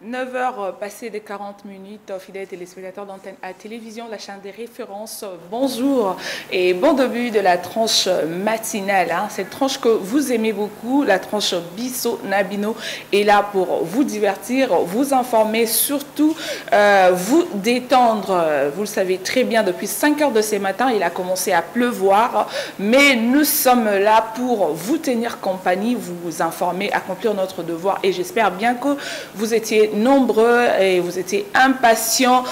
9h passées de 40 minutes, fidèles téléspectateurs d'antenne à télévision, la chaîne des références. Bonjour et bon début de la tranche matinale. Cette tranche que vous aimez beaucoup, la tranche Bisso Nabino, est là pour vous divertir, vous informer, surtout vous détendre. Vous le savez très bien, depuis 5 heures de ce matin, il a commencé à pleuvoir, mais nous sommes là pour vous tenir compagnie, vous informer, accomplir notre devoir, et j'espère bien que vous étiez nombreux et vous étiez impatients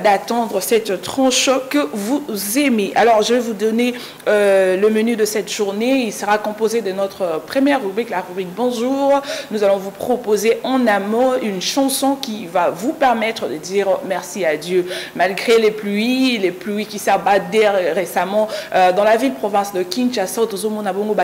d'attendre cette tranche que vous aimez. Alors, je vais vous donner le menu de cette journée. Il sera composé de notre première rubrique, la rubrique Bonjour. Nous allons vous proposer en amont une chanson qui va vous permettre de dire merci à Dieu. Malgré les pluies qui s'abattent récemment dans la ville-province de Kinshasa,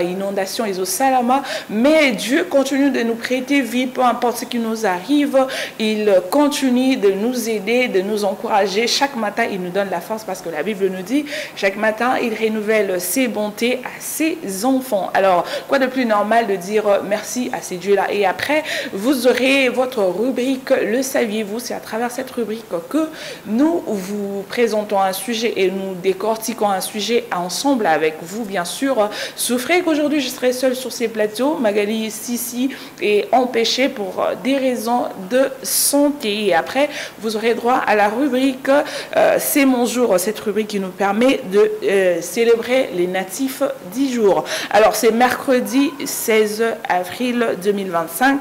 inondation et Salama, mais Dieu continue de nous prêter vie, peu importe ce qui nous arrive. Il continue de nous aider, de nous encourager. Chaque matin, il nous donne la force parce que la Bible nous dit, chaque matin, il renouvelle ses bontés à ses enfants. Alors, quoi de plus normal de dire merci à ces dieux-là? Et après, vous aurez votre rubrique, le saviez-vous? C'est à travers cette rubrique que nous vous présentons un sujet et nous décortiquons un sujet ensemble avec vous, bien sûr. Souffrez qu'aujourd'hui, je serai seule sur ces plateaux. Magali Sissi est empêchée pour des raisons de santé. Et après, vous aurez droit à la rubrique C'est mon jour, cette rubrique qui nous permet de célébrer les natifs 10 jours. Alors, c'est mercredi 16 avril 2025.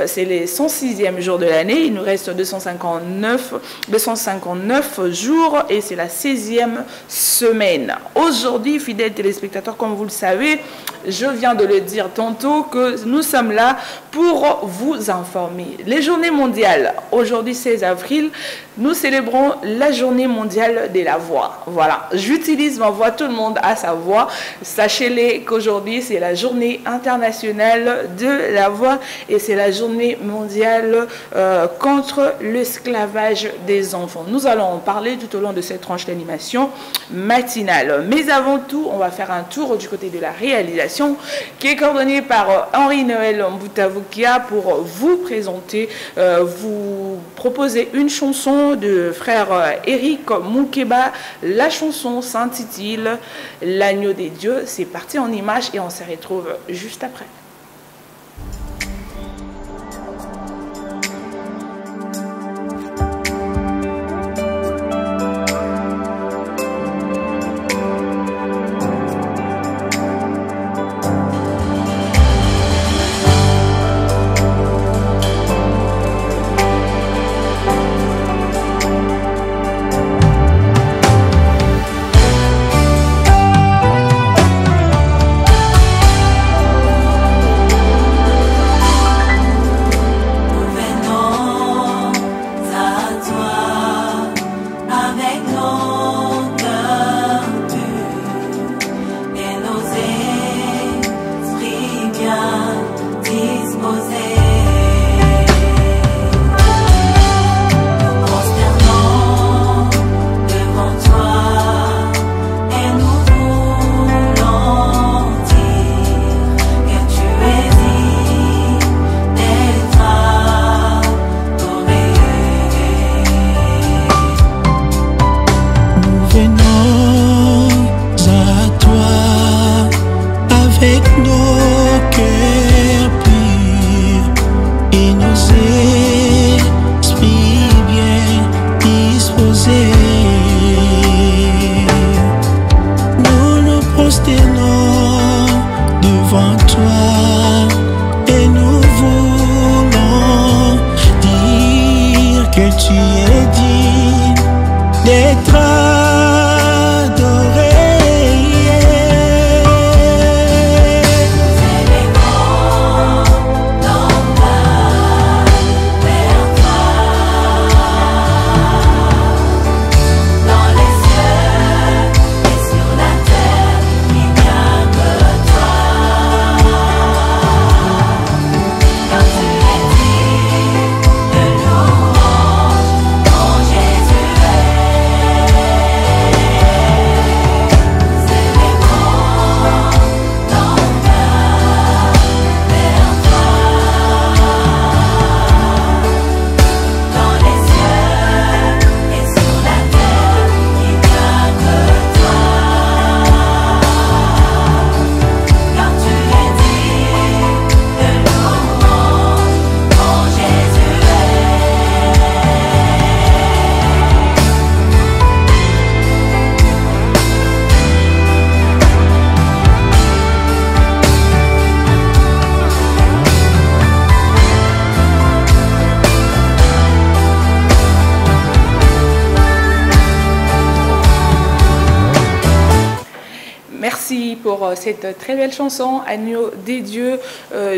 C'est les 106e jour de l'année. Il nous reste 259 jours et c'est la 16e semaine. Aujourd'hui, fidèles téléspectateurs, comme vous le savez, je viens de le dire tantôt que nous sommes là pour vous informer. Les journées mondiales, aujourd'hui 16 avril, nous célébrons la journée mondiale de la voix. Voilà, j'utilise ma voix, tout le monde a sa voix. Sachez-les qu'aujourd'hui c'est la journée internationale de la voix et c'est la journée mondiale contre l'esclavage des enfants. Nous allons en parler tout au long de cette tranche d'animation matinale. Mais avant tout, on va faire un tour du côté de la réalisation qui est coordonnée par Henri-Noël Mboutavukia pour vous présenter, vous proposer une chanson de frère Eric Moukeba. La chanson s'intitule L'agneau des dieux. C'est parti en images et on se retrouve juste après. pour cette très belle chanson, Agneau des dieux,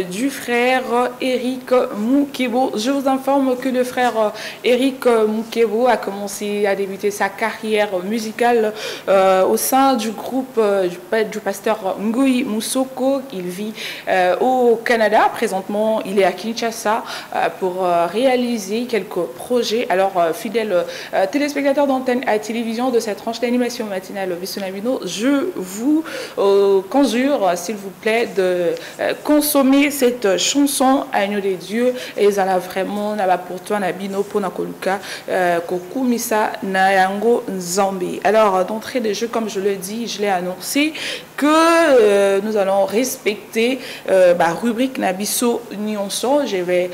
du frère Eric Moukebo. Je vous informe que le frère Eric Moukebo a commencé à débuter sa carrière musicale au sein du groupe du pasteur Ngui Moussoko. Il vit au Canada. Présentement, il est à Kinshasa pour réaliser quelques projets. Alors, fidèles téléspectateurs d'antenne à télévision de cette tranche d'animation matinale Vissonabino, je vous conjure, s'il vous plaît, de consommer cette chanson Agneau des dieux. Et ça a vraiment pour toi Nabino Ponakoluka Kokumisa Nayango Nzambi. Alors, d'entrée de jeu, comme je le dis, je l'ai annoncé que nous allons respecter rubrique Nabiso Nyonso. Je vais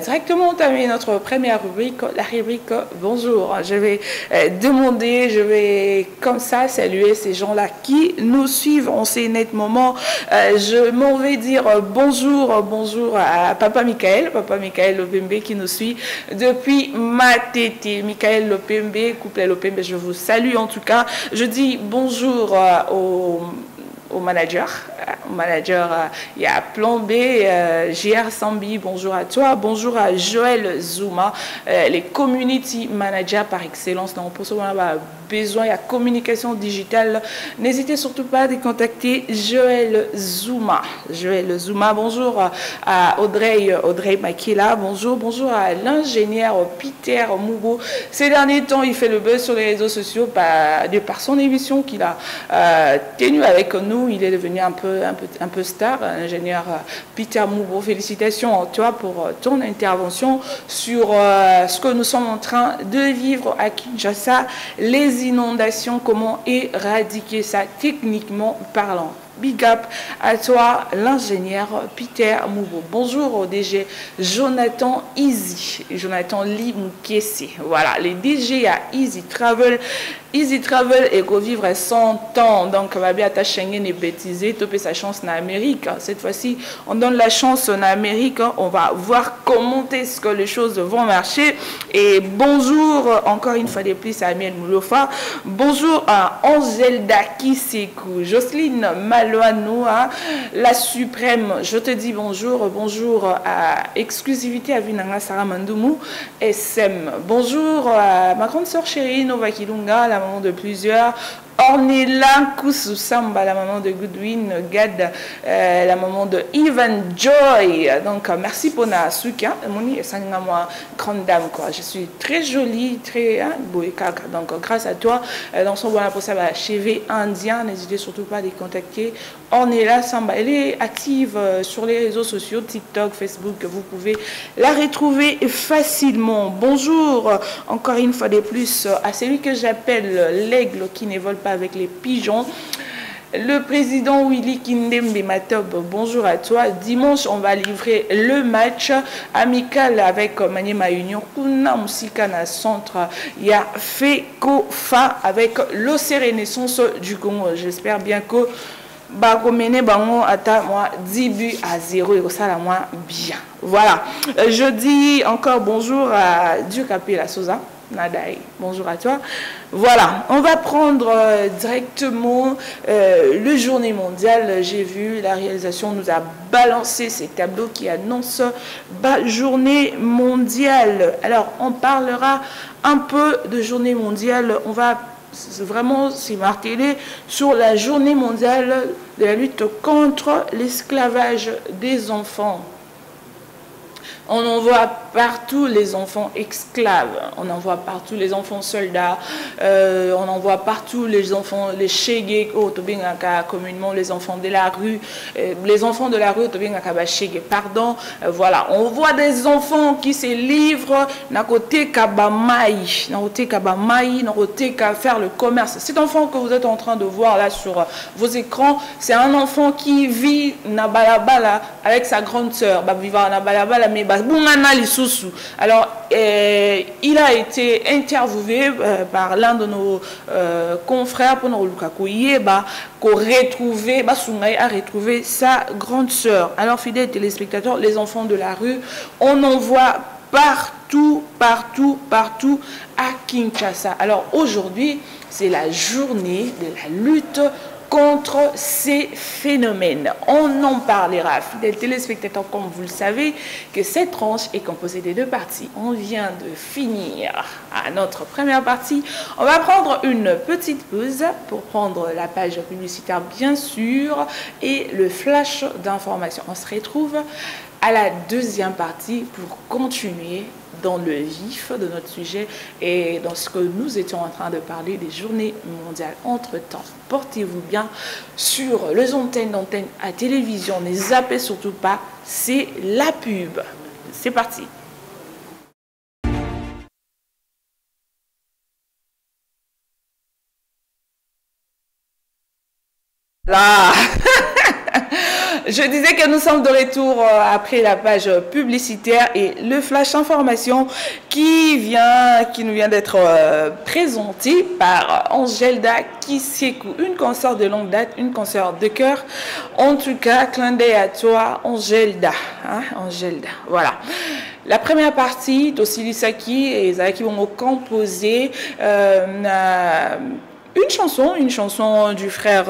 directement entamer notre première rubrique, la rubrique Bonjour. Je vais demander, je vais comme ça saluer ces gens-là qui nous suivent en ces nets moments. Je m'en vais dire bonjour à Papa Michael Lopembe qui nous suit depuis Matete. Michael Lopembe, couple Lopembe, je vous salue en tout cas. Je dis bonjour au manager. Il y a Plan B, JR Sambi, bonjour à toi. Bonjour à Joël Zouma, les community managers par excellence. Donc, pour ce moment, on a besoin, il y a communication digitale. N'hésitez surtout pas à contacter Joël Zouma. Bonjour à Audrey Makila. Bonjour à l'ingénieur Peter Moubo. Ces derniers temps, il fait le buzz sur les réseaux sociaux par son émission qu'il a tenue avec nous. Il est devenu un peu star, l'ingénieur Peter Moubo. Félicitations à toi pour ton intervention sur ce que nous sommes en train de vivre à Kinshasa, les inondations, comment éradiquer ça techniquement parlant. Big up à toi, l'ingénieur Peter Moubo. Bonjour au DG Jonathan Lee Moukessi. Voilà, les DG à Easy Travel et go vivre 100 ans. Donc, va bien ta Schengen et bêtiser, topper sa chance en Amérique. Cette fois-ci, on donne la chance en Amérique. On va voir comment est-ce que les choses vont marcher. Et bonjour, encore une fois de plus, à Amiel Moulofa. Bonjour à Angelda Kisekou, Jocelyne Maloanoa, la suprême. Je te dis bonjour à Exclusivité à Vinanga Sarah Mandoumou, SM. Bonjour à ma grande sœur chérie Nova Kilunga, la maman de plusieurs. Ornella Koussou Samba, la maman de Goodwin Gad, la maman de Ivan Joy. Donc, merci pour na souka. Moni, c'est une grande dame, quoi. Je suis très jolie, très boéka. Donc, grâce à toi, dans son bon pour ça, chevet indien, n'hésitez surtout pas à les contacter. Ornella Samba, elle est active sur les réseaux sociaux, TikTok, Facebook. Vous pouvez la retrouver facilement. Bonjour, encore une fois de plus, à celui que j'appelle l'aigle qui ne vole pas avec les pigeons, le président Willy Kindembe Matob. Bonjour à toi. Dimanche, on va livrer le match amical avec Maniema Union. Kuna Musikana Centre. Il y a Fekofa avec l'OC Renaissance du Congo. J'espère bien que Bagomene Bango ata moi 10 buts à 0 et ça la moi bien. Voilà. Je dis encore bonjour à Dieu Capé la Souza. Nadaï, bonjour à toi. Voilà, on va prendre directement le journée mondiale. J'ai vu, la réalisation nous a balancé ces tableaux qui annoncent journée mondiale. Alors, on parlera un peu de journée mondiale. On va vraiment s'émarteler sur la journée mondiale de la lutte contre l'esclavage des enfants. On en voit partout les enfants esclaves, on en voit partout les enfants soldats, on en voit partout les enfants, les chégués, communément les enfants de la rue, pardon, voilà. On voit des enfants qui se livrent, n'a côté kabamaï, qu'à faire le commerce. Cet enfant que vous êtes en train de voir là sur vos écrans, c'est un enfant qui vit na balabala avec sa grande sœur, mais alors, il a été interviewé par l'un de nos confrères pour nous retrouver sa grande sœur. Alors, fidèles téléspectateurs, les enfants de la rue, on en voit partout à Kinshasa. Alors, aujourd'hui, c'est la journée de la lutte contre ces phénomènes. On en parlera, fidèles téléspectateurs, comme vous le savez, que cette tranche est composée des deux parties. On vient de finir à notre première partie. On va prendre une petite pause pour prendre la page publicitaire, bien sûr, et le flash d'information. On se retrouve à la deuxième partie pour continuer dans le vif de notre sujet et dans ce que nous étions en train de parler des journées mondiales. Entre-temps, portez-vous bien sur les antennes à télévision. Ne zappez surtout pas, c'est la pub. C'est parti. Là je disais que nous sommes de retour après la page publicitaire et le flash information qui nous vient d'être présenté par Angelda Kisiekou, une consoeur de longue date, une consoeur de cœur. En tout cas, clin d'œil à toi, Angelda. Hein, Angelda, voilà. La première partie d'Osilisaki et Zaki vont composer une chanson du frère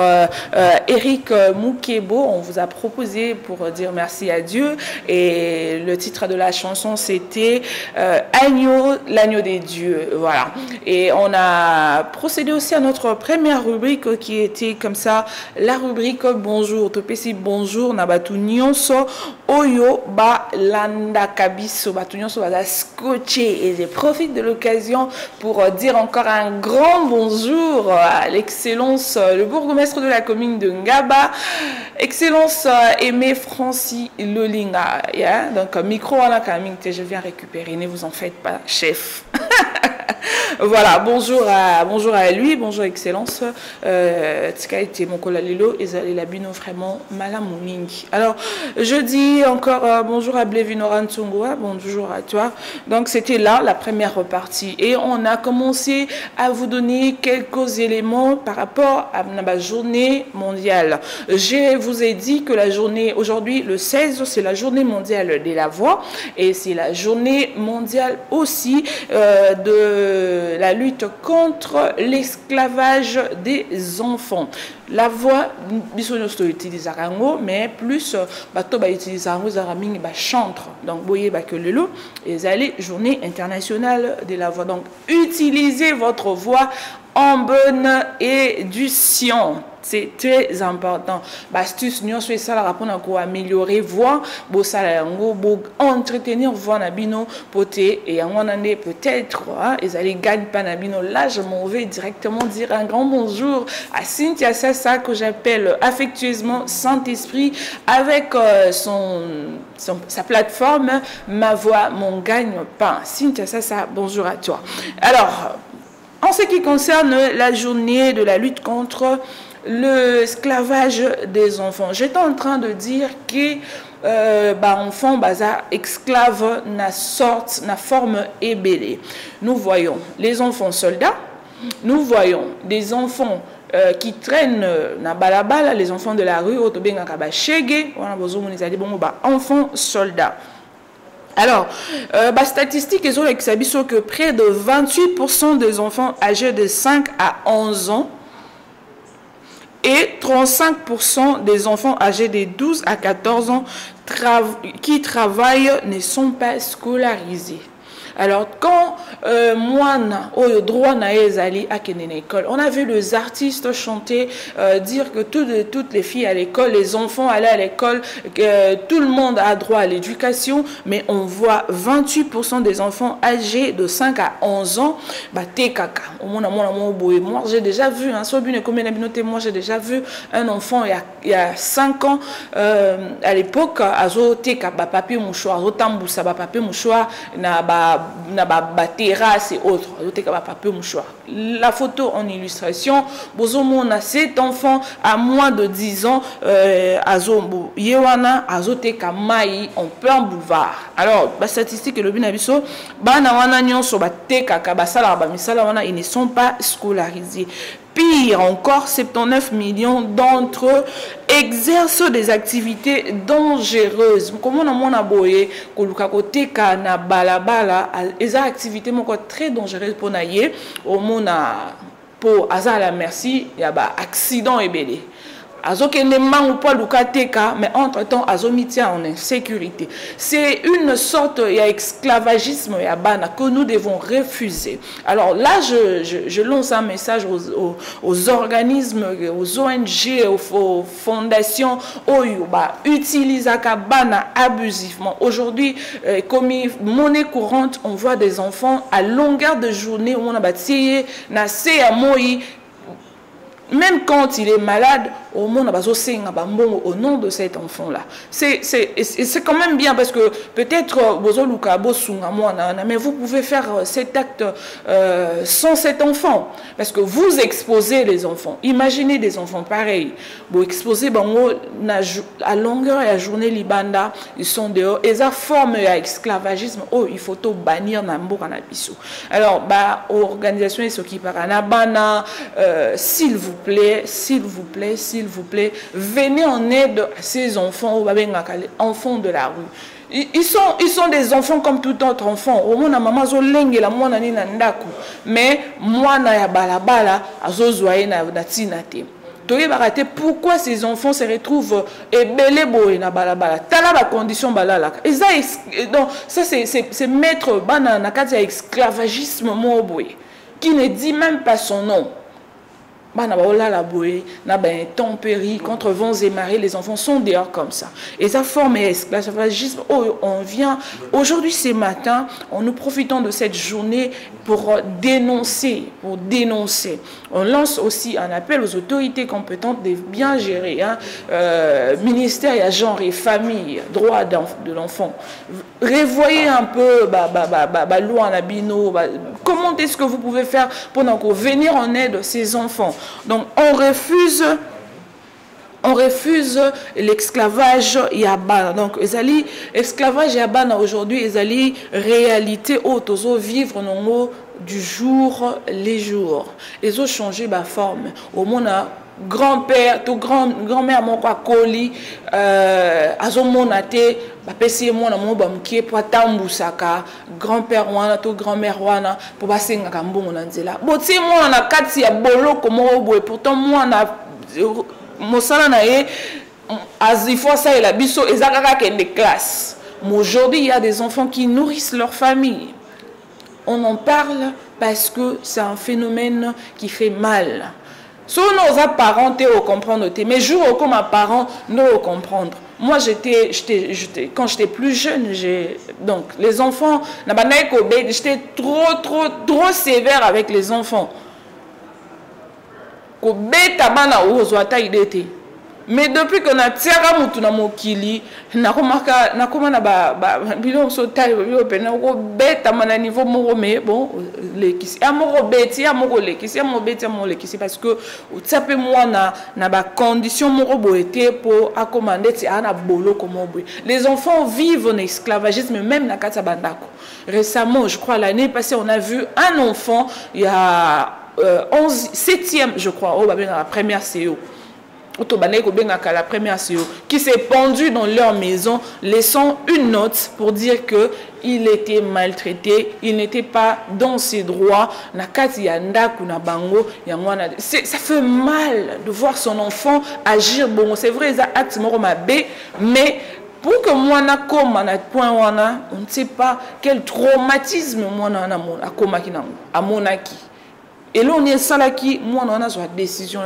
Eric Moukebo. On vous a proposé pour dire merci à Dieu et le titre de la chanson c'était Agneau, l'agneau des dieux. Voilà. Et on a procédé aussi à notre première rubrique qui était comme ça, la rubrique bonjour. Topesi bonjour nabatu nyonso oyo ba landa kabiso batu nyonso ba scotché et je profite de l'occasion pour dire encore un grand bonjour à l'excellence, le bourgmestre de la commune de Ngaba, excellence Aimé Francis Lolinga. Yeah? Donc, micro à la camine, je viens récupérer, ne vous en faites pas, chef. Voilà, bonjour à lui, bonjour excellence. Tika était mon colalilo et la bino vraiment malamuning. Alors, je dis encore bonjour à Blevinoran Tsungua, bonjour à toi. Donc, c'était là la première partie et on a commencé à vous donner quelques éléments par rapport à la journée mondiale. Je vous ai dit que la journée aujourd'hui, le 16, c'est la journée mondiale de la voix et c'est la journée mondiale aussi de la lutte contre l'esclavage des enfants. La voix, bisognoso utilise mais plus bato ba utilise zaraming ba chantre. Donc voyez que le lot et allez journée internationale de la voix. Donc utilisez votre voix en bonne édition. C'est très important. Astuce, nous sommes ça pour améliorer voix, pour entretenir voix nabino poté et en année peut-être ils allaient gagner pas nabino. Là, je m'en vais directement dire un grand bonjour à Cynthia Sassa que j'appelle affectueusement Saint-Esprit avec sa plateforme Ma Voix, mon gagne-pain. Cynthia Sassa, bonjour à toi. Alors, en ce qui concerne la journée de la lutte contre l'esclavage des enfants, j'étais en train de dire que enfant esclave na sorte na forme ébélée. Nous voyons les enfants soldats, nous voyons des enfants qui traînent na balabala, les enfants de la rue, enfants soldats. Alors, statistique ils ont expliqué que près de 28% des enfants âgés de 5 à 11 ans et 35% des enfants âgés de 12 à 14 ans qui travaillent ne sont pas scolarisés. Alors, quand moi, au droit à l'école, on a vu les artistes chanter, dire que toutes les filles à l'école, les enfants allaient à l'école, que tout le monde a droit à l'éducation, mais on voit 28% des enfants âgés de 5 à 11 ans, moi j'ai déjà vu, moi j'ai déjà vu un enfant il y a 5 ans, à l'époque, papier mouchoir, papier mouchoir, na terrasse et autres. La photo en illustration, bozomona cet enfant à moins de 10 ans, azombo yewana azoteka mai en plein boulevard. Alors, la statistique et le binabiso, bana wana nyonso bateka ka basala ba misala wana, ils ne sont pas scolarisés. Pire encore, 79 millions d'entre eux exercent des activités dangereuses. Comment on a boyé que na balabala, les activités très dangereuses pour naïe au monde pour azala merci il y a ba accident ebele azokende mangu po lukateka mais entre temps azomitia en insécurité. C'est une sorte il y a esclavagisme ya bana que nous devons refuser. Alors là je lance un message aux organismes, aux ONG, aux fondations oyo ba utilisaka bana abusivement. Aujourd'hui comme monnaie courante, on voit des enfants à longueur de journée où on a bâti na se ya moi. Même quand il est malade, au monde au nom de cet enfant-là. C'est quand même bien parce que peut-être mais vous pouvez faire cet acte sans cet enfant. Parce que vous exposez les enfants. Imaginez des enfants pareils. Vous exposez à longueur et à journée libanda, ils sont dehors. Et ça forme l'esclavagisme. Oh, il faut tout bannir Nambo Kanabiso. Alors, organisation et ce qui parle, s'il vous plaît, venez en aide à ces enfants, enfants de la rue. Ils sont des enfants comme tout autre enfant. Au moins, maman zolenge la mwana ni nandaku, mais mwana ya balabala azozoaye na tinate. Pourquoi ces enfants se retrouvent ébélés boé na balabala? Tala la condition balala. Et ça, donc ça c'est mettre bana na kati ya esclavagisme moboé qui ne dit même pas son nom. La bouée, tempérie, contre vents et marées, les enfants sont dehors comme ça. Et ça forme esclavagisme. On vient, aujourd'hui, ce matin, nous profitons de cette journée pour dénoncer. On lance aussi un appel aux autorités compétentes de bien gérer, ministère et genre et famille, droit de l'enfant. Revoyez un peu, loi en abino, comment est-ce que vous pouvez faire pour venir en aide à ces enfants. Donc on refuse l'esclavage yabana. Donc l'esclavage yabana aujourd'hui est réalité autozo vivre non du jour les jours. Ils ont changé ma forme. Au monde grand-père, tout grand-mère mon quoi coli azomonate bapesi mwana mo bamkie po tambusaka grand-père wana to grand-mère wana po basenga kambongo na nzela boti mwana na kati ya boloko mo boye pourtant mwana mosala na ye azifo ça et la biso ezakaka kende classe. Aujourd'hui il y a des enfants qui nourrissent leur famille. On en parle parce que c'est un phénomène qui fait mal. Si nos parents au comprendre, mais jours comme mes parents ne comprendre. Moi, quand j'étais plus jeune, donc les enfants, j'étais trop sévère avec les enfants. Mais depuis qu'on a tiré na mokili, na komaka na koma na bilon so taille pena ko beta mana niveau moko mais bon lekisi amoko beti amoko lekisi amoko beti amoko lekisi parce que utsape moi na ba condition moko boete pour accommander ti ana bolo comme boy. Les enfants vivent en esclavagisme même na kata bandako. Récemment, je crois l'année passée, on a vu un enfant il y a 7e je crois dans la première CO. La première CEO, qui s'est pendu dans leur maison, laissant une note pour dire qu'il était maltraité, il n'était pas dans ses droits. Ça fait mal de voir son enfant agir. Bon, c'est vrai, il a acte mais pour que moi, on ne sait pas quel traumatisme moi, à mon acquis. Et là, on est salaki, moi, on a une décision.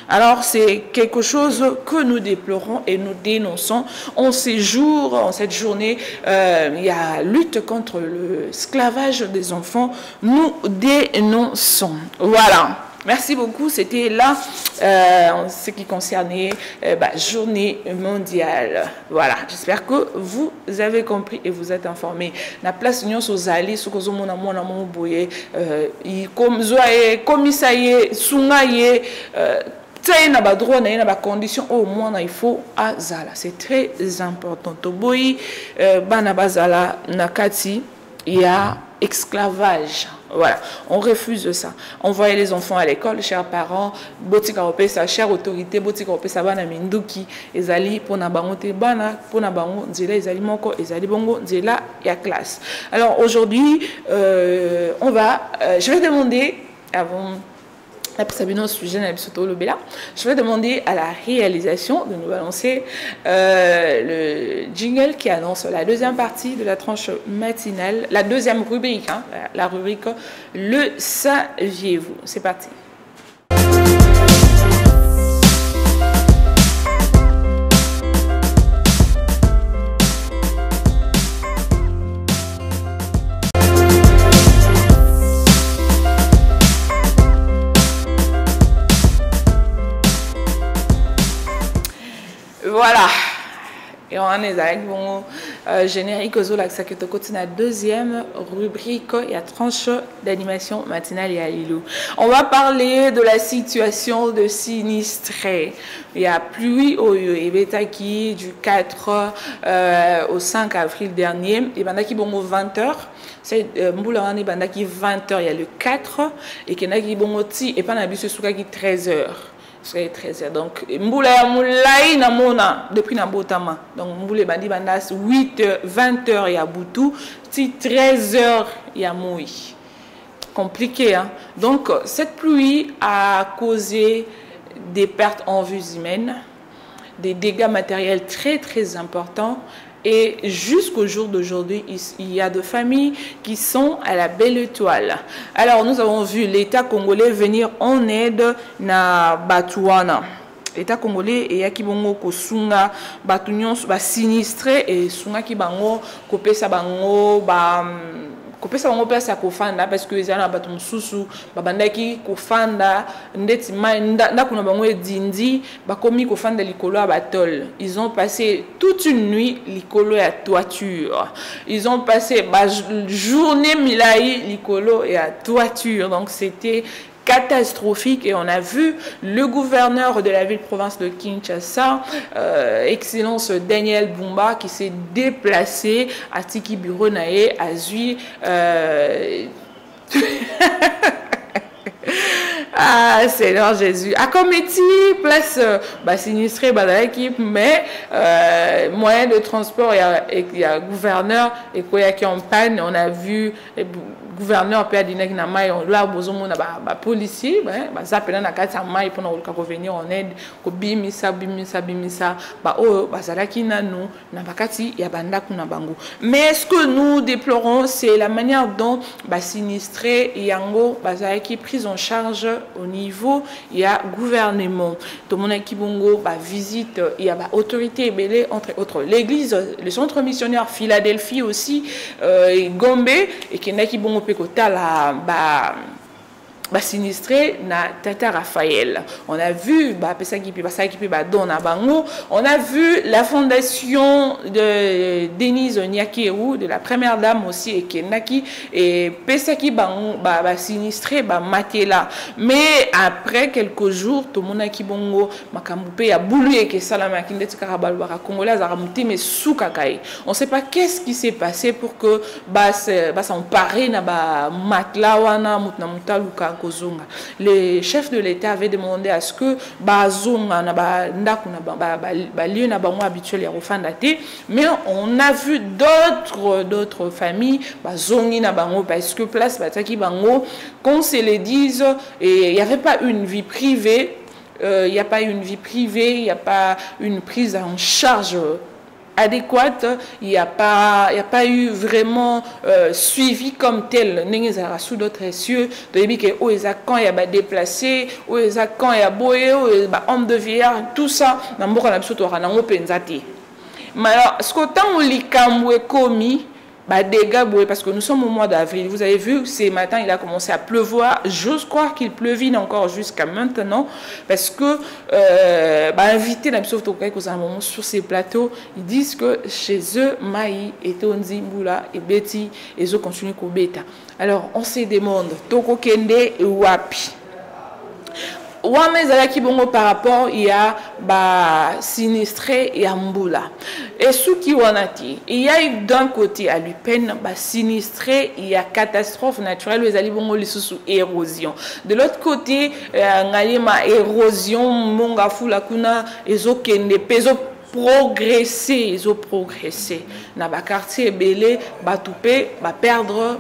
Alors, c'est quelque chose que nous déplorons et nous dénonçons. En cette journée, il y a lutte contre l'esclavage des enfants. Nous dénonçons. Voilà. Merci beaucoup. C'était là ce qui concernait journée mondiale. Voilà. J'espère que vous avez compris et vous êtes informés. La place union sozali sokozo mona mona mo boye comme zoaye komisaye sungaye na ba droit na ba condition au moins il faut azala. C'est très important. Toboyi bana bazala nakati il y a esclavage. Voilà, on refuse ça. Envoyer les enfants à l'école, chers parents, botika opesa, chère autorité, botika opesa bana minduki, ezali pona bangote bana, pona bango nzela ezali moko, ezali bongo nzela ya classe. Alors aujourd'hui, je vais demander avant Je vais demander à la réalisation de nous balancer le jingle qui annonce la deuxième partie de la tranche matinale, la deuxième rubrique, hein, la rubrique Le saviez-vous? C'est parti. Voilà. Et on est avec bon générique aux la deuxième rubrique et à tranche d'animation matinale et à Lilou. On va parler de la situation de sinistrés. Il y a pluie au Ebetaki du 4 au 5 avril dernier. Et Bandaki Bongo 20h. C'est Mboulane Bandaki 20h. Il y a le 4 et Kenaki Bongo Ti et Panabisu Soukaki 13h. 13h. Donc, Mboula Moulaï Namona depuis Nabotama. Donc, Mboulé Bandi Bandas 8h, 20h, il y a Boutou. 13h, il y a Moui. Compliqué, hein. Donc, cette pluie a causé des pertes en vues humaines, des dégâts matériels très, très importants. Et jusqu'au jour d'aujourd'hui, il y a des familles qui sont à la belle étoile. Alors, nous avons vu l'État congolais venir en aide na Batouana. L'État congolais et Yakibongo Kosunga, Batunion, sinistré et Sunga Kibango, Kopesa Bango, kopesa bango place ya kofanda parce que ezana bato mususu babandaki kofanda ndeti ndako na bango edindi bakomi kofanda likolo ya batol. Ils ont passé toute une nuit likolo ya toiture. Ils ont passé journée milai likolo ya toiture. Donc c'était catastrophique et on a vu le gouverneur de la ville-province de Kinshasa, Excellence Daniel Bumba, qui s'est déplacé à Tiki Bureau Naé, à Zui. Ah, Seigneur Jésus. À Cometi, place sinistrée, l'équipe, mais moyen de transport, il y a gouverneur et quoi qui en panne. On a vu gouverneur peut dire na mai on l'a besoin na policier ça peut na kati mai pour revenir en aide ko bimisa bazalaki nanu na bakati ya bandako na bango. Mais ce que nous déplorons, c'est la manière dont sinistré yango bazalaki prise en charge au niveau il y a gouvernement. Tout le monde qui bongo visite il y a autorité belé entre autres l'église, le centre missionnaire Philadelphie aussi Gombe et qui n'a qui bongo sinistré na Tata Raphaël. On a vu on a vu la fondation de Denise Nyakeru, de la première dame aussi et Kenaki et Pesaki sinistré Matela. Mais après quelques jours tout le monde qui bongo makambupe ya boulu et que salama kindeti karabalbara congolais mais soukakai. On sait pas qu'est-ce qui s'est passé pour que s'emparer na matla wana mutna mutaluka. Les chefs de l'État avaient demandé à ce que mais on a vu d'autres familles parce que place qu'on se les dise et il n'y avait pas une vie privée, il n'y a pas une vie privée, il n'y a pas une prise en charge adéquate, il n'y a pas eu vraiment suivi comme tel. Sous d'autres cieux, quand il y a déplacé, quand il y a boé, homme de vieillard, tout ça, mais alors, ce que tant on commis, dégâts parce que nous sommes au mois d'avril. Vous avez vu, ce matin, il a commencé à pleuvoir. J'ose croire qu'il pleuvine encore jusqu'à maintenant parce que invité sur ces plateaux, ils disent que chez eux, Maï et Tonzi, Mboula et Betty, ils ont continué au bêta. Alors, on se demande, Toko Kende et Wapi. Par rapport il y a sinistré et Mboula et ce qui wanati il y a eu d'un côté à l'UPEN sinistré il y a catastrophe naturelle les alibongo les sous érosion de l'autre côté ngalima érosion monga fula kuna ezokende peso progresser, ils ont progressé. Dans le quartier belé, perdre,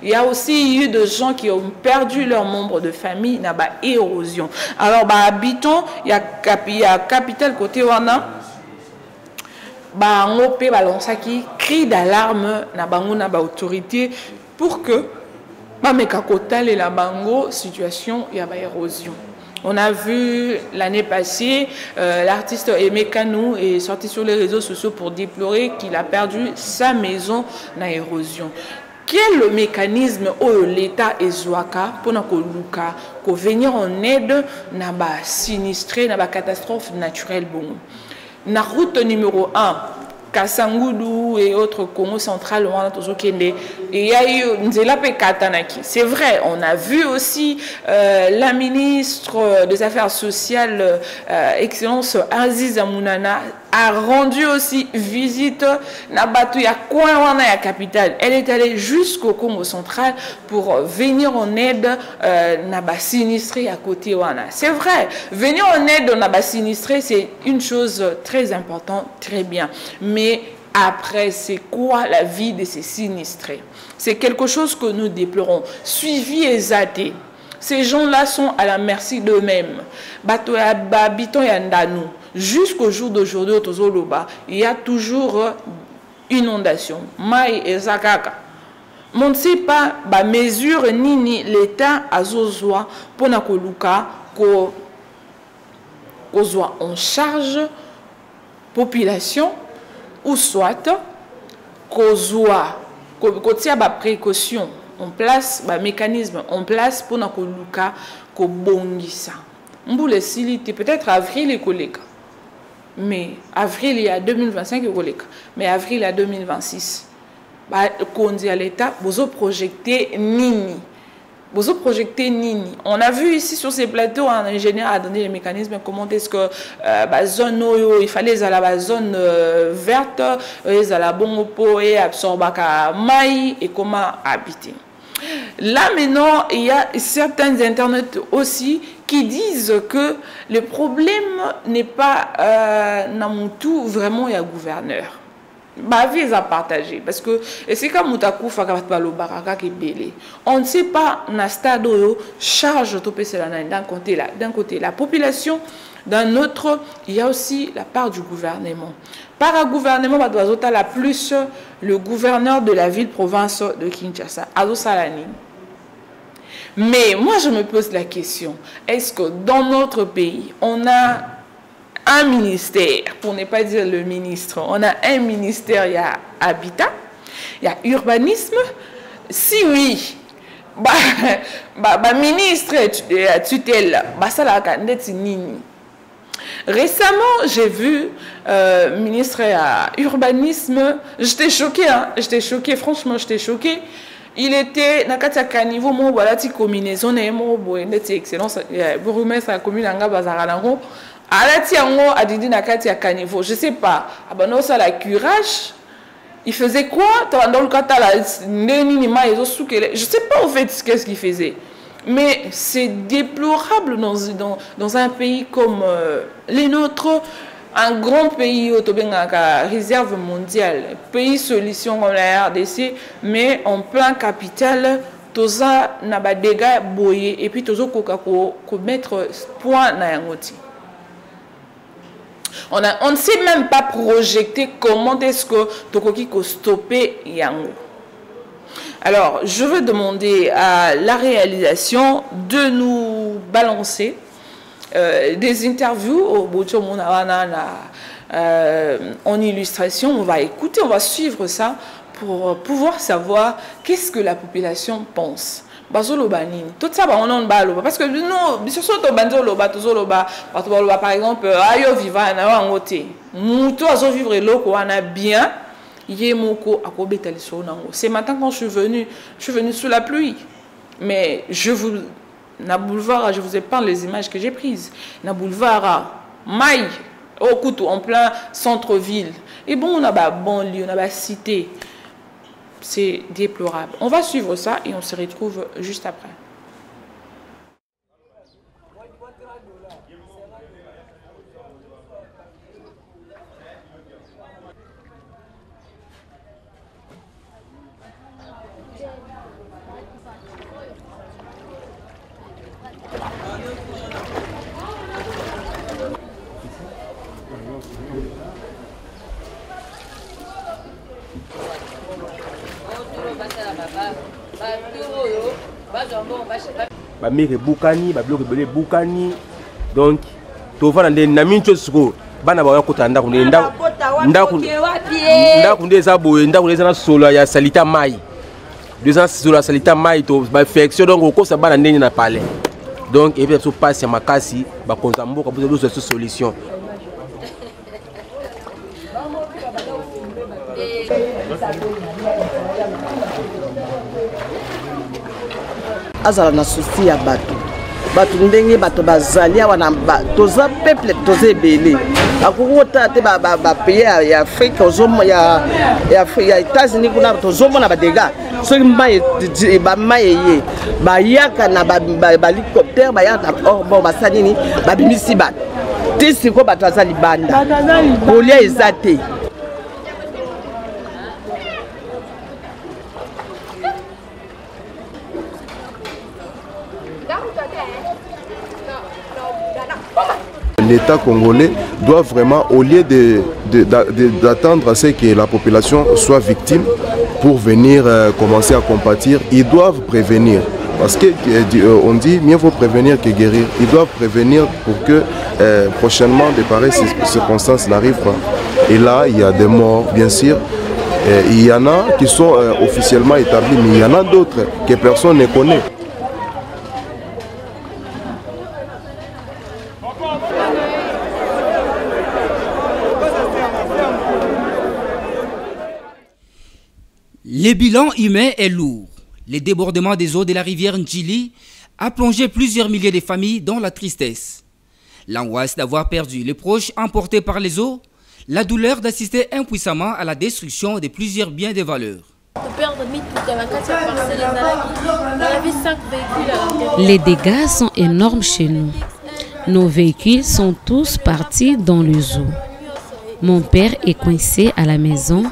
il y a aussi eu des gens qui ont perdu leurs membres de famille, na érosion. Alors, habitons, il y a capital côté wana, qui crie d'alarme na autorité pour que la bango situation il y a érosion. On a vu l'année passée, l'artiste Aimé Kanou est sorti sur les réseaux sociaux pour déplorer qu'il a perdu sa maison dans l'érosion. Quel est le mécanisme où l'État est Zouaka pour venir en aide dans la sinistré, dans la catastrophe naturelle? Bon. La route numéro 1, Kassangoudou et autres Congo central, il y a eu Nzela Katanaki. C'est vrai, on a vu aussi la ministre des Affaires sociales, Excellence Aziz Amounana, a rendu aussi visite na Batouya Kouawana, capitale. Elle est allée jusqu'au Congo central pour venir en aide na sinistré à côté wana. C'est vrai, venir en aide na sinistré, c'est une chose très importante, très bien. Mais après, c'est quoi la vie de ces sinistrés? C'est quelque chose que nous déplorons. Suivi et zaté. Ces gens-là sont à la merci d'eux-mêmes. Jusqu'au jour d'aujourd'hui, il y a toujours inondation. Maï et Zakaka. On ne sait pas la mesure ni l'État a zozwa pour nakoluka ko en charge population ou soit qu'on tient des précautions en place, des mécanismes en place pour nakoluka ko bongisa. Mboule silité peut-être avril et collègues. Mais avril il y a 2025 et collègues. Mais avril il y a 2026. Qu'on dit à l'État, vous projeté Nini. Vous projeté Nini. On a vu ici sur ces plateaux, un ingénieur a donné les mécanismes, comment est-ce que zone il fallait la zone verte, la bonne peau et absorber maï et comment habiter. Là maintenant, il y a certains internets aussi qui disent que le problème n'est pas Namutu, vraiment il y a gouverneur. Ma vie est à partager parce que c'est comme Moutakou Fakabalo Baraka qui est belé. On ne sait pas na stade charge topé d'un côté la population, d'un autre il y a aussi la part du gouvernement. Par un gouvernement la plus le gouverneur de la ville-province de Kinshasa, Azo Salani. Mais moi je me pose la question, est-ce que dans notre pays on a un ministère, pour ne pas dire le ministre, on a un ministère, il y a habitat, il y a urbanisme. Si oui, ministre tutelle, ça la nini. Récemment, j'ai vu ministre à urbanisme, j'étais choquée, hein, franchement, j'étais choquée. Il était dans le niveau où voilà, la combinaison est excellence, pour remettre la commune en Gabazarango. Je sais pas. La curage, il faisait quoi? Je sais pas au fait qu'est-ce qu'il faisait. Mais c'est déplorable dans un pays comme les nôtres, un grand pays réserve mondiale, pays solution comme la RDC, mais en plein capital. Toza na ba dégâts boyé et puis tozo mettre point na yangoti. On ne sait même pas projeter comment est-ce que Tokoki ko stopper yango. Alors, je veux demander à la réalisation de nous balancer des interviews au Bocho en illustration. On va écouter, on va suivre ça pour pouvoir savoir qu'est-ce que la population pense. Tout ça, parce que nous, par exemple, ayo viva na wangote. Muto azo vivre loko wana bien. C'est maintenant quand je suis venue sous la pluie. Mais na boulevard, je vous ai peint les images que j'ai prises. Na boulevard, Maï, au Koutou, en plein centre-ville. Et bon, on a ba banlieue, on a ba cité. C'est déplorable. On va suivre ça et on se retrouve juste après. ba mire bukani ba bloc belé bukani donc to fana de na mincho suko bana ba yakota ndaku nde za boye ndaku za na solo ya salita mai deux ans sur la salita mai to ba infection donc ko sa bana ndeni na palais donc et puis so passe makasi ba konzambo ka bozo so solution azala na souci ya bato ndenge bato bazali awa na toza peuple toza ebele akokota te bapays ya Afrique ya États-Unis kuna tozomona badega soki bamai eye bayaka na bahélicoptère bayaka bon basali nini babimisi bato te siko bato aza libanda kolia eza te. L'État congolais doit vraiment, au lieu d'attendre à ce que la population soit victime pour venir commencer à compatir, ils doivent prévenir. Parce qu'on dit mieux vaut prévenir que guérir. Ils doivent prévenir pour que prochainement de pareilles circonstances n'arrivent pas. Et là, il y a des morts, bien sûr. Il y en a qui sont officiellement établis, mais il y en a d'autres que personne ne connaît. Le bilan humain est lourd. Le débordement des eaux de la rivière Ndjili a plongé plusieurs milliers de familles dans la tristesse. L'angoisse d'avoir perdu les proches emportés par les eaux, la douleur d'assister impuissamment à la destruction de plusieurs biens de valeur. Les dégâts sont énormes chez nous. Nos véhicules sont tous partis dans les eaux. Mon père est coincé à la maison.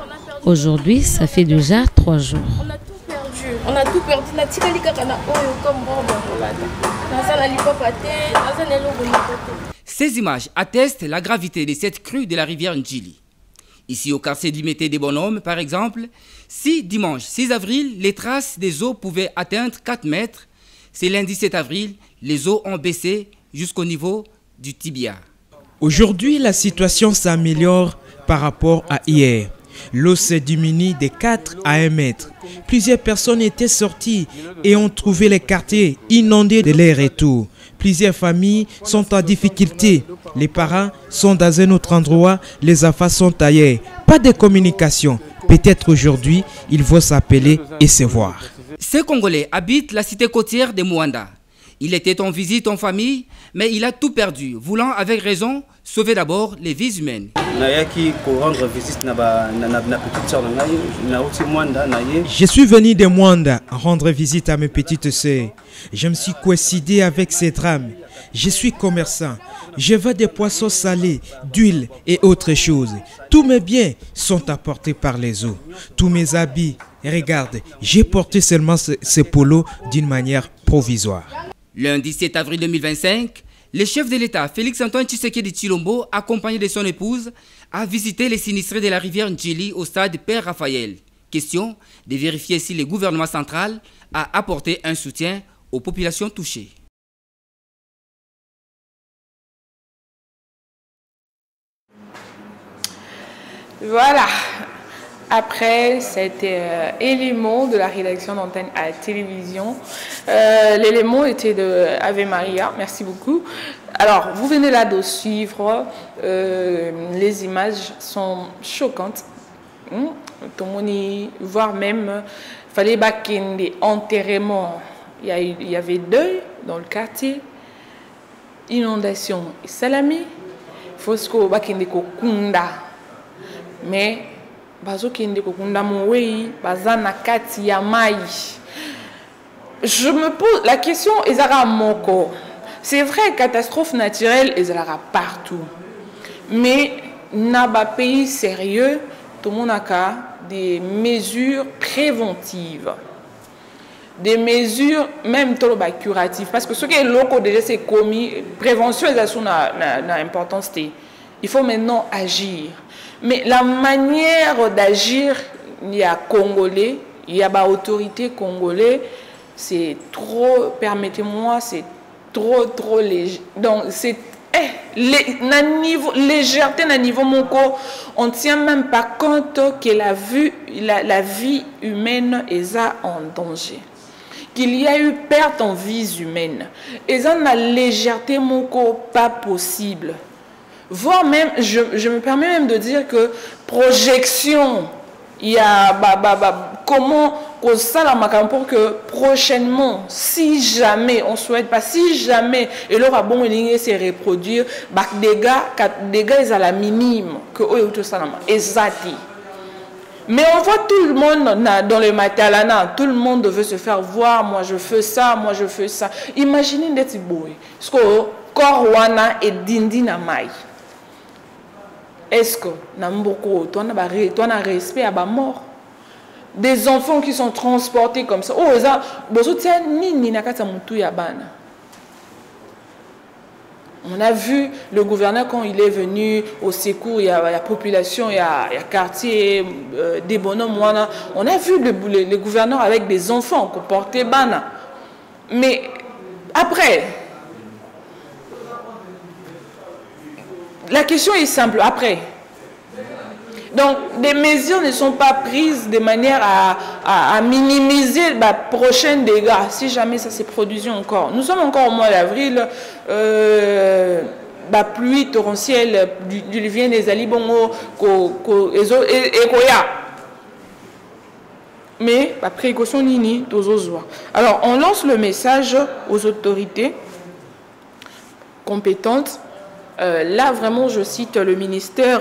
Aujourd'hui, ça fait déjà 3 jours. On a tout perdu. Ces images attestent la gravité de cette crue de la rivière Ndjili. Ici au quartier du Mété des Bonhommes, par exemple, si dimanche 6 avril, les traces des eaux pouvaient atteindre 4 mètres, c'est lundi 7 avril, les eaux ont baissé jusqu'au niveau du tibia. Aujourd'hui, la situation s'améliore par rapport à hier. L'eau s'est diminuée de 4 à 1 mètre. Plusieurs personnes étaient sorties et ont trouvé les quartiers inondés de leur retour. Plusieurs familles sont en difficulté. Les parents sont dans un autre endroit, les enfants sont ailleurs. Pas de communication. Peut-être aujourd'hui, ils vont s'appeler et se voir. Ce Congolais habite la cité côtière de Mouanda. Il était en visite en famille, mais il a tout perdu, voulant avec raison sauver d'abord les vies humaines. Je suis venu de Mouanda rendre visite à mes petites sœurs. Je me suis coïncidé avec ces drames. Je suis commerçant. Je vends des poissons salés, d'huile et autres choses. Tous mes biens sont apportés par les eaux. Tous mes habits, regarde, j'ai porté seulement ce polo d'une manière provisoire. Lundi 7 avril 2025, le chef de l'État, Félix-Antoine Tshisekedi Tshilombo, accompagné de son épouse, a visité les sinistrés de la rivière Ndjili au stade Père Raphaël. Question de vérifier si le gouvernement central a apporté un soutien aux populations touchées. Voilà. Après cet élément de la rédaction d'Antenne à télévision, l'élément était de Ave Maria, merci beaucoup. Alors, vous venez là de suivre, les images sont choquantes. Voire même, il fallait baquer des enterrements. Il y avait deuil dans le quartier, inondation et salami, Fosco baquer des kokunda. Mais je me pose la question, c'est vrai, catastrophe naturelle, ezalaka partout. Mais dans un pays sérieux, tout le monde a des mesures préventives. Des mesures même curatives. Parce que ce qui est local déjà c'est commis, prévention est une importance. Il faut maintenant agir. Mais la manière d'agir, il y a Congolais, Il y a des autorités congolaises, c'est trop, permettez-moi, c'est trop léger. Donc, c'est légèreté à niveau monco, on ne tient même pas compte que la vie humaine est en danger. Qu'il y a eu perte en vie humaine. Et ça, la légèreté monco, pas possible. Voire même, je me permets même de dire que projection, il y a comment ça pour que prochainement, si jamais on souhaite pas, si jamais et leur bon ligne se reproduire, des gars ils à la minime que eux tout ça exact. Mais on voit tout le monde dans le matalana, tout le monde veut se faire voir, moi je fais ça, moi je fais ça. Imaginez d'être boy, parce que corps wana et dindi na mai. Est-ce que Namboko, toi na respect à ba mort? Des enfants qui sont transportés comme ça. Oh, ça, on a vu le gouverneur quand il est venu au secours, il y a la population, il y a quartier, des bonhommes. On a vu le gouverneur avec des enfants portés bana. Mais après, la question est simple. Après, donc, des mesures ne sont pas prises de manière à minimiser les prochains dégâts, si jamais ça se produit encore. Nous sommes encore au mois d'avril, la pluie torrentielle, diluvien des alibongo, et koya. Mais, la précaution nini, alors, on lance le message aux autorités compétentes. Là, vraiment, je cite le ministère,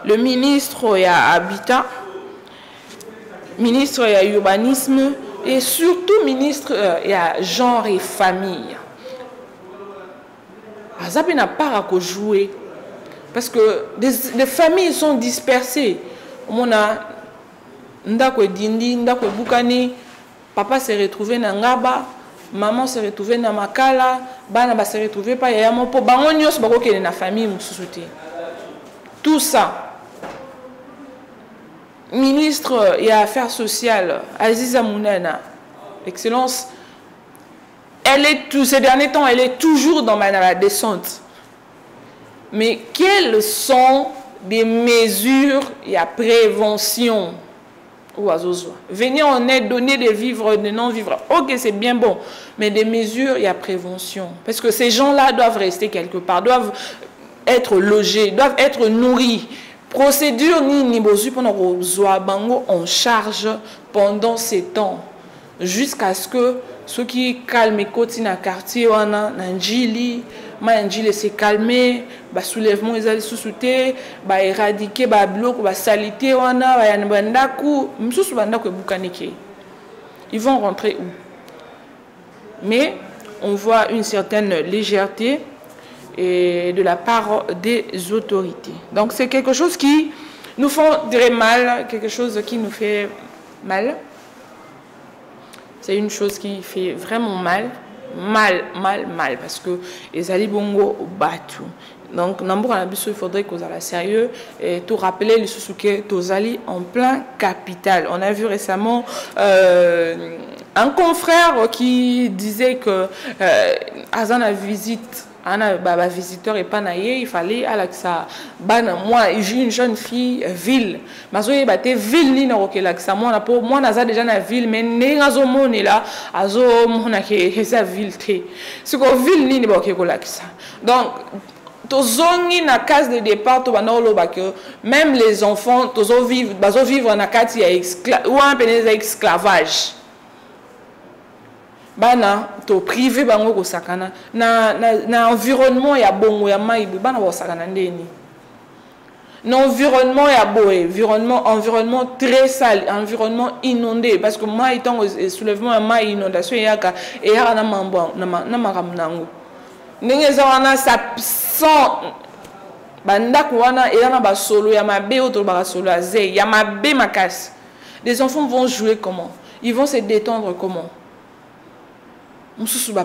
le ministre et à Habitat, ministre et à Urbanisme, et surtout ministre et à Genre et Famille. Azap n'a pas à jouer, parce que les familles sont dispersées. On a ndako dindi, ndako bukani, papa s'est retrouvé dans Ngaba. Maman se retrouvait dans Makala, bana se retrouvait pas yama po bangonyo so bako kene na famille mususuté. Tout ça. Ministre et Affaires sociales Aziza Mounana, Excellence, ces derniers temps, elle est toujours dans la descente. Mais quelles sont des mesures et à prévention? Venir en aide, donner des vivres, des non-vivres. Ok, c'est bien bon. Mais des mesures et à prévention. Parce que ces gens-là doivent rester quelque part, doivent être logés, doivent être nourris. Procédure ni bosu pendant bango en charge pendant ces temps. Jusqu'à ce que ceux qui calment les côtés dans le quartier, Nanjili, Manjili s'est calmé, soulèvement les allées sous-souter, éradiquer, bloc, salité, ils vont rentrer où? Mais on voit une certaine légèreté et de la part des autorités. Donc c'est quelque chose qui nous fait très mal, quelque chose qui nous fait mal. C'est une chose qui fait vraiment mal, parce que les Ali Bongo battu. Donc, il faudrait qu'on soit sérieux et tout rappeler les Susuke Tozali en plein capital. On a vu récemment un confrère qui disait que Azana visite. Un visiteur et pas naïe, il fallait à l'axa. Moi, j'ai une jeune fille ville. Mais je ville ni na rokelaksa. Moi, naza déjà na ville, mais n'engazo mon là, azo mon que esa ville te. Ce que ville ni na rokelaksa. Donc, tozongi na case de départ, to banolo que même les enfants, tozo vivre na kati ya esclavage. Bana to privé bango ko sakana na environnement ya bongo ya maibu bana ba sakana ndeni na environnement ya boé environnement très sale, environnement inondé parce que moi étant soulèvement ya mai inondation yaka et ya na mambo na maramunango ndenge za wana sa sans banda ko wana et na ba solo ya mabe auto ba solo azé ya mabe makasi. Les enfants vont jouer comment? Ils vont se détendre comment?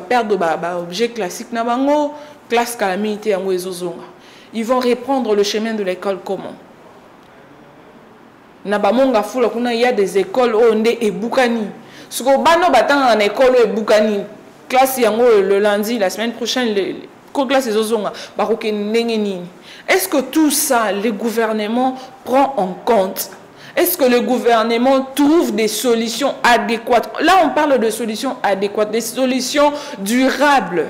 Perdre objet classique na bango classe calamité en ezozonga. Ils vont reprendre le chemin de l'école comment? Na bamonga fula kuna il y a des écoles où on est ebukani. Ce que bano batanga en école ebukani. Classe yango le lundi, la semaine prochaine, les classe ezozonga baroke ndenge nini. Est-ce que tout ça, le gouvernement prend en compte? Est-ce que le gouvernement trouve des solutions adéquates? Là, on parle de solutions adéquates, des solutions durables.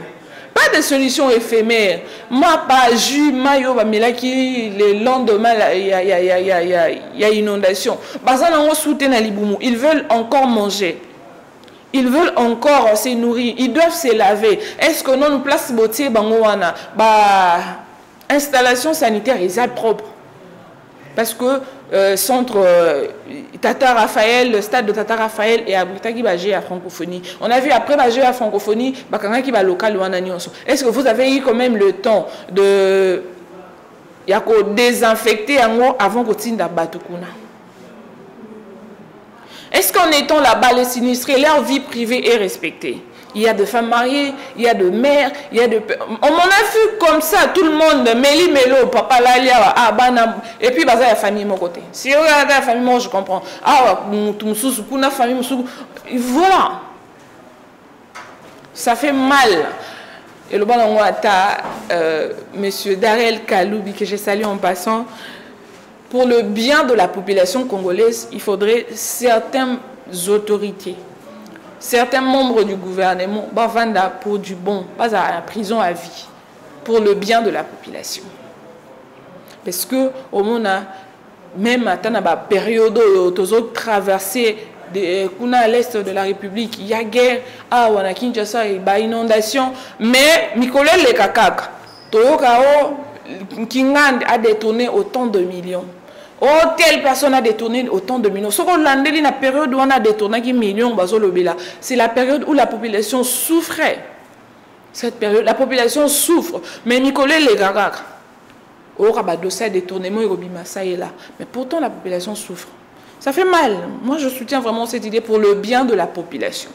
Pas des solutions éphémères. Moi, pas jus, mayo, mais qui le lendemain, il y a inondation. Ils veulent encore manger. Ils veulent encore se nourrir. Ils doivent se laver. Est-ce que non, nous place botier bangoana, installation sanitaire est propre? Parce que centre Tata Raphaël, le stade de Tata Raphaël est abrité qui va gérer à francophonie. On a vu après va gérer à francophonie, bakanga qui va local ou est-ce que vous avez eu quand même le temps de désinfecter avant que tinda batukuna? Est-ce qu'en étant là-bas les sinistrés, leur vie privée est respectée? Il y a des femmes mariées, il y a des mères, il y a des... On m'en a vu comme ça, tout le monde, Méli, Mélo, papa, Lalia, Abana, et puis, la famille, mon côté. Si on regarde la famille, moi, je comprends. Ah, la famille, voilà. Ça fait mal. Et le bon, on a monsieur Darel Kaloubi, que j'ai salué en passant. Pour le bien de la population congolaise, il faudrait certaines autorités, certains membres du gouvernement, pour du bon, pas à la prison à vie, pour le bien de la population. Parce que au monde, même à la période où nous avons traversé à l'est de la République, il y a guerre, on a Kinshasa, il y a inondation, mais Nicolas le Kakak, Toyokao, Kingan a détourné autant de millions. Oh, telle personne a détourné autant de millions. Ce qu'on a dit, la période où on a détourné des millions, c'est la période où la population souffrait. Cette période, la population souffre. Mais Nicolas les Gagak, oh, dossier détournement, ça est là. Mais pourtant, la population souffre. Ça fait mal. Moi, je soutiens vraiment cette idée pour le bien de la population.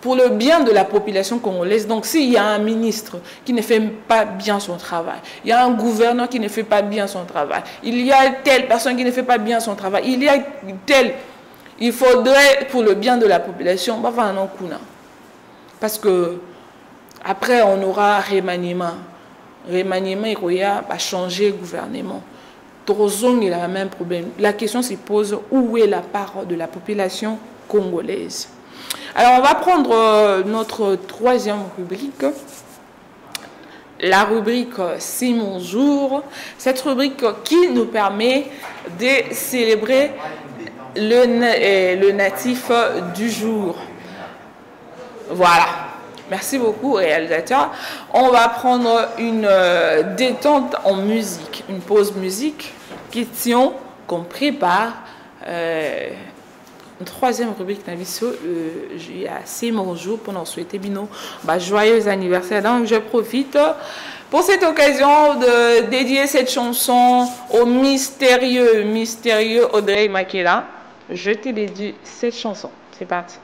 Pour le bien de la population congolaise. Donc, s'il y a un ministre qui ne fait pas bien son travail, il y a un gouverneur qui ne fait pas bien son travail, il y a telle personne qui ne fait pas bien son travail, il y a tel... Il faudrait, pour le bien de la population, parce que après, on aura remaniement. Remaniement, il y a changer le gouvernement. Trozong, il a le même problème. La question se pose, où est la part de la population congolaise? Alors, on va prendre notre troisième rubrique, la rubrique C'est mon jour. Cette rubrique qui nous permet de célébrer le natif du jour. Voilà. Merci beaucoup, réalisateur. On va prendre une détente en musique, une pause musique, question qu'on prépare. Troisième rubrique j'ai assez mon jour pour souhaiter Bino joyeux anniversaire. Donc je profite pour cette occasion de dédier cette chanson au mystérieux Audrey Makela. Je te dédie cette chanson. C'est parti.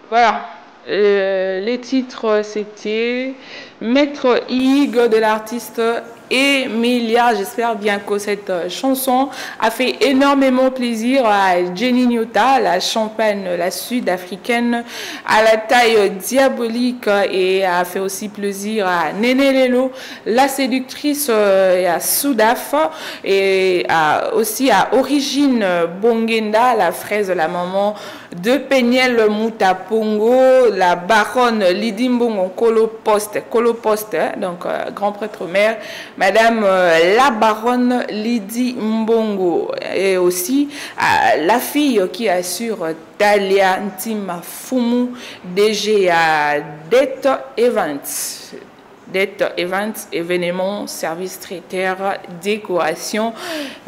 Voilà. Les titres, c'était Maître Hig de l'artiste Emilia. J'espère bien que cette chanson a fait énormément plaisir à Jenny Nyota, la champagne, la sud-africaine à la taille diabolique, et a fait aussi plaisir à Néné Lelo, la séductrice, et à Soudaf, et aussi à Origine Bongenda, la fraise, la maman de Peniel Moutapongo, la baronne Lydie Mbongo Coloposte, donc grand prêtre mère, Madame la baronne Lydie Mbongo, et aussi la fille qui assure Talia Ntima Fumu, DG à Det Events. Det Events, événements, services traiteurs, décoration,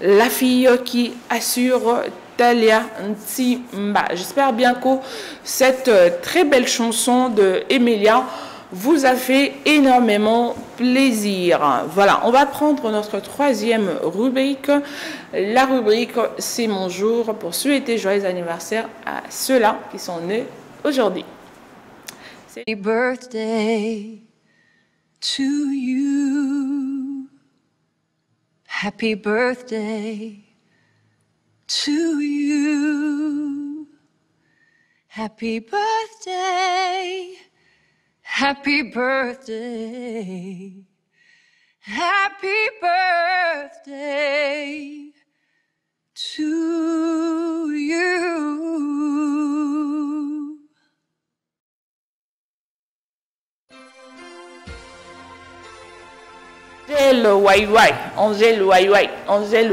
la fille qui assure Talia Ntimba. J'espère bien que cette très belle chanson de Emilia vous a fait énormément plaisir. Voilà, on va prendre notre troisième rubrique. La rubrique C'est mon jour, pour souhaiter joyeux anniversaire à ceux-là qui sont nés aujourd'hui. Happy birthday to you. Happy birthday to you. Happy birthday. Happy birthday. Happy birthday to you. Angèle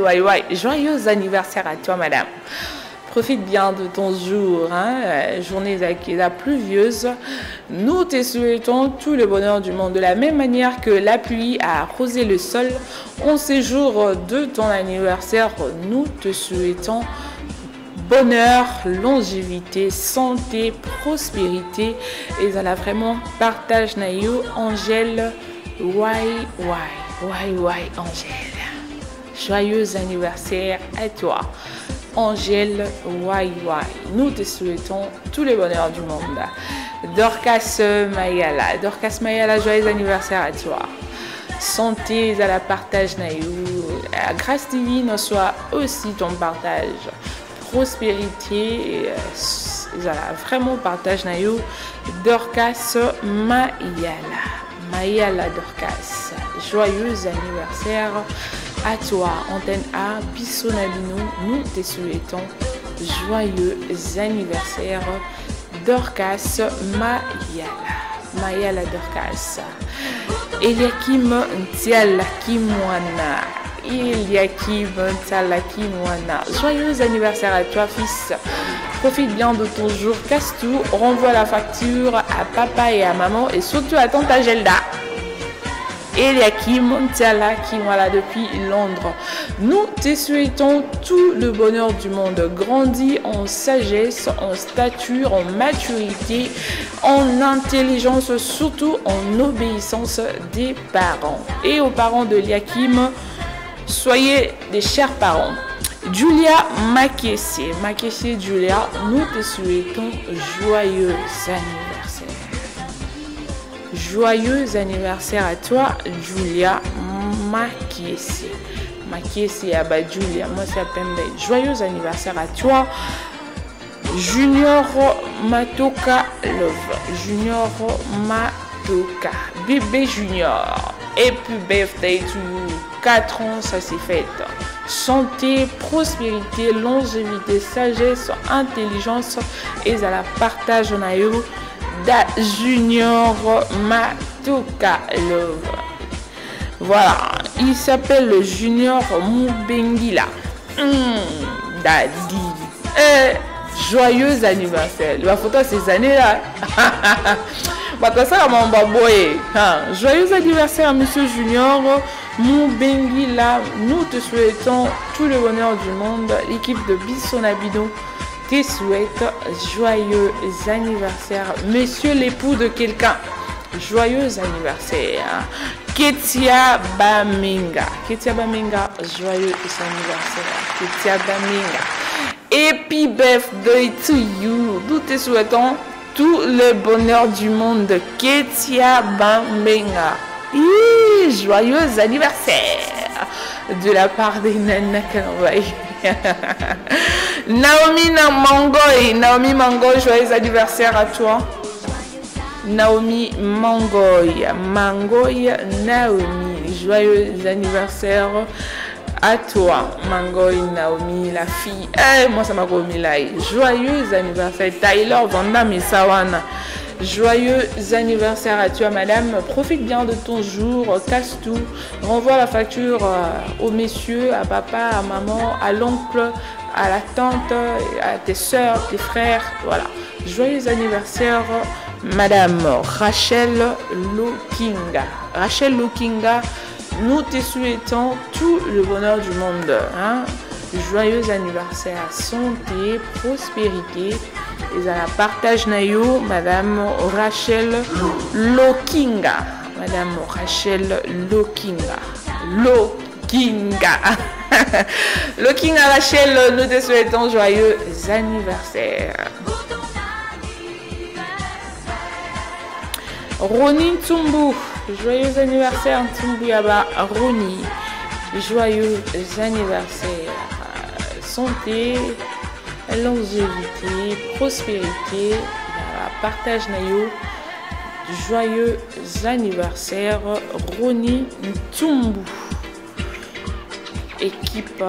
Wai. Joyeux anniversaire à toi, madame. Profite bien de ton jour, journée la pluvieuse. Nous te souhaitons tout le bonheur du monde. De la même manière que la pluie a arrosé le sol en ces jours de ton anniversaire, nous te souhaitons bonheur, longévité, santé, prospérité. Et ça vraiment partage naïo Angèle Wai, Angèle. Joyeux anniversaire à toi, Angèle Wai. Nous te souhaitons tout le bonheur du monde. Dorcas Mayala, joyeux anniversaire à toi. Santé à la partage naïou. La grâce divine soit aussi ton partage. Prospérité, voilà, vraiment partage naïou. Dorcas Mayala Dorcas, joyeux anniversaire à toi. Antenne A, Bissonabino, nous te souhaitons joyeux anniversaire. Dorcas Mayala Dorcas. Eliakim Ntialakimwana. Joyeux anniversaire à toi, fils. Profite bien de ton jour. Casse tout, renvoie la facture à papa et à maman, et surtout à tante Agelda. Eliakim Ntialakimwana depuis Londres. Nous te souhaitons tout le bonheur du monde. Grandis en sagesse, en stature, en maturité, en intelligence, surtout en obéissance des parents. Et aux parents de Eliakim, soyez des chers parents. Julia Makessé, Julia, nous te souhaitons joyeux anniversaire. Joyeux anniversaire à toi, Julia Makessé. Julia, moi c'est Pembe. Joyeux anniversaire à toi, Junior Matoka Love. Junior Matoka, bébé Junior. Et puis birthday to you. 4 ans, ça s'est fait. Santé, prospérité, longévité, sagesse, intelligence, et à la partage naïo da Junior Matoka Love. Voilà, il s'appelle le Junior Moubengila. Daddy. Joyeux anniversaire. La photo ces années-là. Joyeux anniversaire, monsieur Junior Moubengila. Nous te souhaitons tout le bonheur du monde. L'équipe de Bissonabino te souhaite joyeux anniversaire. Monsieur l'époux de quelqu'un, joyeux anniversaire. Ketia Bamenga, joyeux anniversaire. Ketia Bamenga. Happy birthday to you. Nous te souhaitons tout le bonheur du monde. Ketia Bamenga. Joyeux anniversaire de la part des Nana Kanawai. Naomi Mangoy, joyeux anniversaire à toi. Naomi Mangoy, Naomi, joyeux anniversaire à toi. Mangoy, Naomi, la fille. Moi ça m'a commis là. Joyeux anniversaire. Tyler Vanda Misawana. Joyeux anniversaire à toi, madame. Profite bien de ton jour, casse tout. Renvoie la facture aux messieurs, à papa, à maman, à l'oncle, à la tante, à tes soeurs, tes frères. Voilà. Joyeux anniversaire, madame Rachel Lokinga. Rachel Lokinga, nous te souhaitons tout le bonheur du monde. Hein? Joyeux anniversaire, santé, prospérité. Et à la partage nayo, madame Rachel Lokinga. Madame Rachel Lokinga. Lokinga Rachel, nous te souhaitons joyeux anniversaire. Roni Tsumbu, joyeux anniversaire Tsumbu Yaba Roni. Joyeux anniversaire. Santé, longévité, prospérité, partage nayo. Joyeux anniversaire Roni Tsumbu. Équipe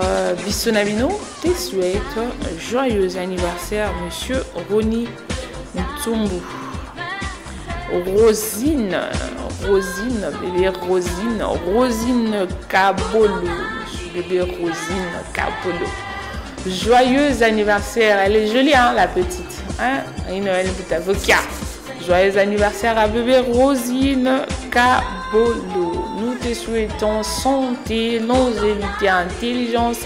Bissonabino te souhaite joyeux anniversaire monsieur Roni Tsumbu. Rosine, Rosine Kabolo, bébé Rosine Kabolo. Joyeux anniversaire, elle est jolie hein, la petite, hein, une avocat. Joyeux anniversaire à bébé Rosine Kabolo. Nous te souhaitons santé, longévité, intelligence,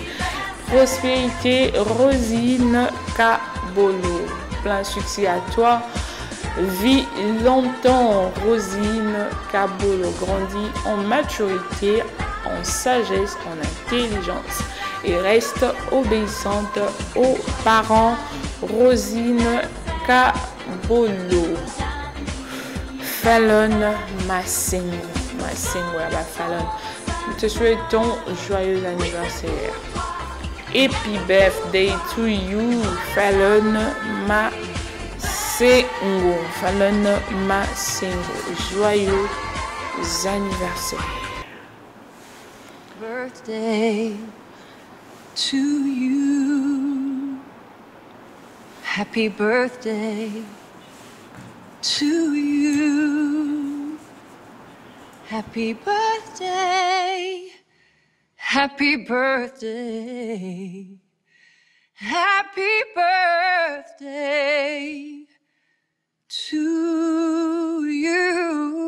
prospérité, Rosine Kabolo. Plein succès à toi. Vis longtemps, Rosine Kabolo. Grandit en maturité, en sagesse, en intelligence et reste obéissante aux parents. Rosine Kabolo. Fallon Massengo. Fallon. Nous te souhaitons joyeux anniversaire. Happy birthday to you, Fallon Massengo. Fallon Massengo. Joyeux anniversaire. Birthday to you. Happy birthday to you. Happy birthday. Happy birthday. Happy birthday to you.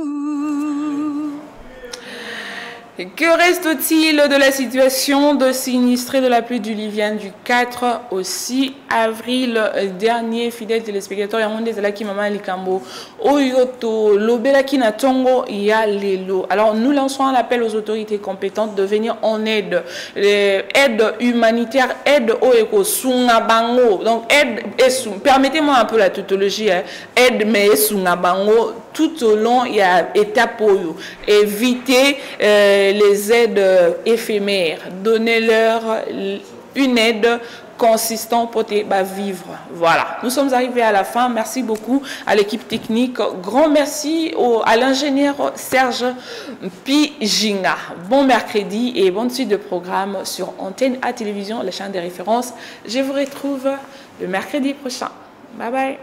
Et que reste-t-il de la situation de sinistrés de la pluie diluvienne du 4 au 6 avril dernier? Fidèles téléspectateurs, Yamonde Zalaki Maman Likambo, Oyoto, Lobelaki Natongo, Yalelo. Alors nous lançons un appel aux autorités compétentes de venir en aide. Aide humanitaire, aide au Eko, Sungabango. Donc aide et permettez-moi un peu la tautologie, hein. Aide mais Sungabango. Tout au long, il y a étape pour eux. Éviter les aides éphémères. Donnez-leur une aide consistante pour vivre. Voilà. Nous sommes arrivés à la fin. Merci beaucoup à l'équipe technique. Grand merci à l'ingénieur Serge Pijinga. Bon mercredi et bonne suite de programme sur Antenne à Télévision, la chaîne des références. Je vous retrouve le mercredi prochain. Bye bye.